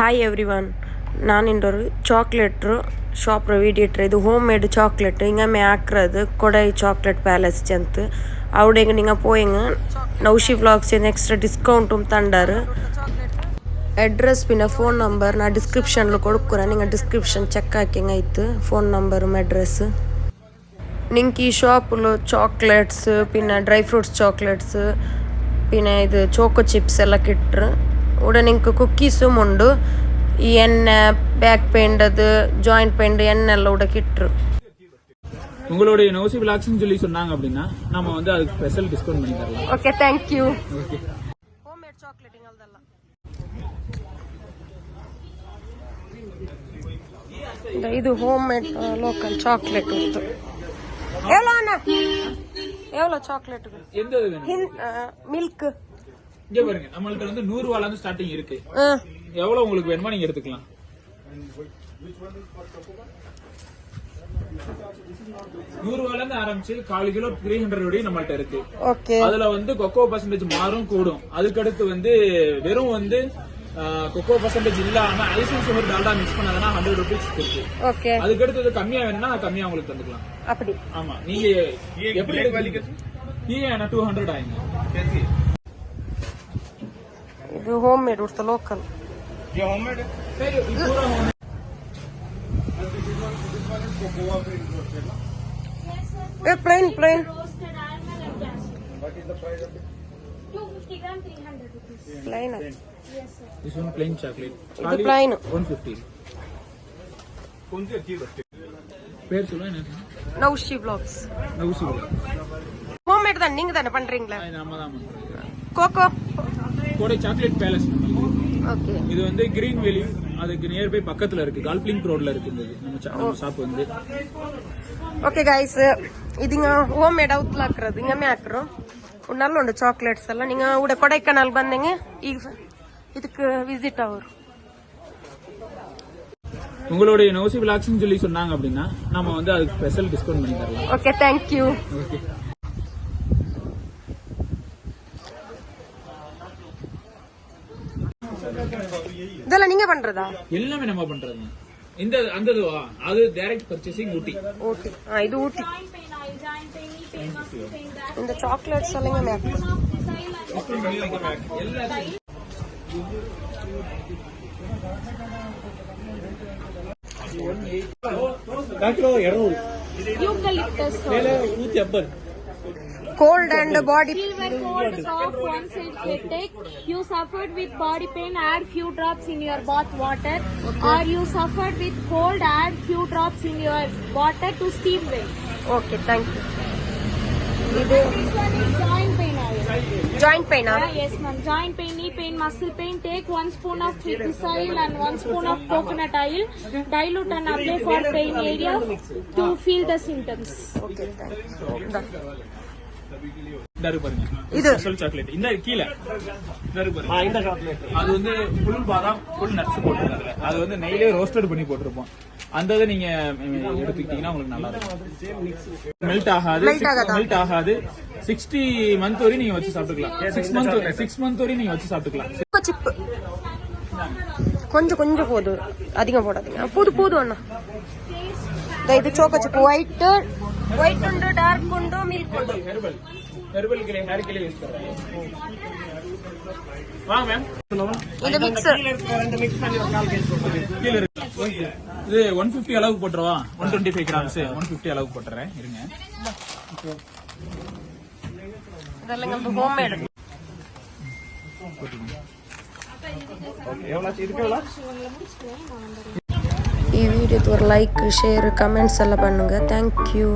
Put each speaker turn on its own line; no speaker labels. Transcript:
Hi everyone, ನಾನಿಂಡೊರು ಚಾಕ್ಲೇಟ್ರು ಶಾಪ್ರ ವೀಡಿಯೋಟ್ರೆ ಇದು ಹೋಮ್ ಮೇಡ್ ಚಾಕ್ಲೇಟ್ ಹಿಂಗಮ್ಮೆ ಹಾಕ್ರದು ಕೊಡೈ ಚಾಕ್ಲೇಟ್ ಪ್ಯಾಲೇಸ್ ಅಂತ ಅವಡೆಗೆ ನಿಂಗೆ ಪೋಯಂಗ ನೌಶಿ ವ್ಲಾಗ್ಸ್ ಎಕ್ಸ್ಟ್ರಾ ಡಿಸ್ಕೌಂಟ್ ತಂಡಾರು ಅಡ್ರೆಸ್ ಪಿನ ಫೋನ್ ನಂಬರ್ ನಾ ಡಿಸ್ಕ್ರಿಪ್ಷನ್ಲು ಕೊಡ್ಕುರ ನಿಂಗೆ ಡಿಸ್ಕ್ರಿಪ್ಷನ್ ಚೆಕ್ ಹಾಕಿಂಗ್ ಆಯ್ತು ಫೋನ್ ನಂಬರು ಅಡ್ರೆಸ್ ನಿಂಗೆ ಈ ಶಾಪುಲು ಚಾಕ್ಲೇಟ್ಸ್ ಪಿನ್ನ ಡ್ರೈ ಫ್ರೂಟ್ಸ್ ಚಾಕ್ಲೇಟ್ಸ್ ಪಿನ್ನ ಇದು ಚೋಕೋ ಚಿಪ್ಸ್ ಎಲ್ಲ ಕಿಟ್ರು உட நீங்கள் குக்கீஸும் உண்டு எண்ணெய் பேக் பெயிண்ட் அது ஜாயிண்ட் பெயிண்ட் எண்ணெய் எல்லாம் உட கிட்டுரு
உங்களுடைய நோசி விலாக்ஸ்னு சொல்லி சொன்னாங்க அப்படின்னா நம்ம வந்து அதுக்கு ஸ்பெஷல் டிஸ்கவுண்ட் பண்ணி தரலாம்.
Okay, thank you.
Okay,
home made chocolate இதெல்லாம் இது ஹோம் மேட் லோக்கல் சாக்லேட் உண்டு. எவ்வளோ சாக்லேட்டுக்கு
எந்த
மில்க்
இங்க பாருங்க, நம்மள்ட்ட வந்து 100 ரூபாயில இருந்து ஸ்டார்டிங் இருக்கு. எவ்வளவு உங்களுக்கு வேணுமா நீங்க எடுத்துக்கலாம். 100 ரூபாயில இருந்து ஆரம்பிச்சு 1/4 கிலோ 300 வரை நம்மள்ட்ட இருக்கு.
ஓகே,
அதுல வந்து கொக்கோ பர்சன்டேஜ் மாறும் கூடும். அதுக்கடுத்து வந்து வெறும் வந்து கொக்கோ பர்சன்டேஜ் இல்லாம ஐசிங் சுகர் டால்டா மிக்ஸ் பண்ணாதனா 100 ரூபீஸ் இருக்கு. ஓகே, அதுக்கடுத்து கம்மியா வேணும்னா கம்மியா உங்களுக்கு தந்துக்கலாம்.
அப்படி?
ஆமா, நீங்க எப்படி ये है ना 200 आएंगे.
இது ஹோம் மேட் உடுத்த லோக்கல்.
ये होम मेड है सर, ये पूरा home
A plain
roasted almond and cashew. What is the price of it? 250 gram 300 rupees.
plain
Yes sir.
This one plain chocolate.
இது plain
150. कौन सी अच्छी लगती है? பேர் சொல்லுங்க.
நௌஷி vlogs.
நௌஷி vlogs.
ஹோம் மேட் தான் நீங்க தானே பண்றீங்களா?
நாம தான் பண்றோம்.
கோகோ
கோடை சாக்லேட் பேலஸ்.
ஓகே,
இது வந்து கிரீன் வேலி அதுக்கு நியர் பை பக்கத்துல இருக்கு. கால்பிளிங் ரோட்ல இருக்கு நம்ம ஷாப் வந்து.
ಓಕೆ ಗೈಸ್, ಇದೀಗ ಹೋಮ್ ಮೇಡ್ ಔತ್ಲ ಹಾಕ್ರದು ಹಿಂಗಮ್ಮೆ ಹಾಕ್ರು நல்ல உண்டு சாக்லேட்ஸ் எல்லாம். நீங்க உட கொடைக்கானல் வந்தீங்க இதுக்கு விசிட் ஆகும்.
உங்களுடைய நோசி விலாக்ஸ்னு சொல்லி சொன்னாங்க அப்படின்னா நம்ம வந்து அதுக்கு ஸ்பெஷல் டிஸ்கவுண்ட் பண்ணி தரலாம்.
Okay, thank you.
ஓகே,
இதெல்லாம் நீங்க பண்றதா?
எல்லாமே நம்ம பண்றது. இந்த அந்த அது டைரக்ட் பர்ச்சேசிங் ஊட்டி.
ஊட்டி, இது ஊட்டி.
Joint pain oil, joint pain, knee pain, muscle pain, back
இந்த சாக்லேட்ஸ் எல்லாம் இங்க make
eucalyptus oil.
cold and body
Silver cold soft one side headache. You suffered with body pain, add few drops in your bath water. Or you suffered with cold, add few drops in your water to steam well.
Okay, thank you.
This one is joint pain oil.
Joint பெயினா?
Yes ma'am, joint pain, knee pain, muscle pain. Take 1 spoon of this oil and 1 spoon of coconut oil. Dilute and apply for pain area to feel the symptoms.
Okay, thank you.
இது special chocolate. இந்த கீழ பாருங்க, இந்த chocolate அது வந்து full பாதாம் full nuts போட்டுருக்காங்க. அது வந்து நெய்லே ரோஸ்டட் பண்ணி போட்டிருப்போம். அந்த இதை நீங்க எடுத்துக்கிட்டீங்கன்னா உங்களுக்கு நல்லா இருக்கும். மெல்ட் ஆகாது. 60 மந்த் வரை நீங்க வச்சு சாப்பிட்டுக்கலாம். 6 மந்த் வரை நீங்க வச்சு சாப்பிட்டுக்கலாம்.
சிப்பு கொஞ்சம் கொஞ்சம் போதும், அதிகம் போடாதீங்க. போதும் அண்ணா. இது சோக்கோ சிப்பு ஒயிட் உண்டு, டார்க் உண்டு, மில்க் உண்டு.
ஹெர்பல் के लिए हेयर के लिए यूज कर रहे हैं. வாங்க மேம்,
இது மிக்ஸ்
கீழ இருக்கு. இது 150 அளவுக்கு போட்டுறவா? 125 கிராம்ஸ் 150 அளவுக்கு போட்டுறேன். இருங்க,
இதெல்லாம் நம்ம ஹோம் மேட். ಈ ವಿಡಿಯೋದ ஒரு லைக் ஷேர் கமெண்ட்ஸ் எல்லாம் பண்ணுங்க. Thank you.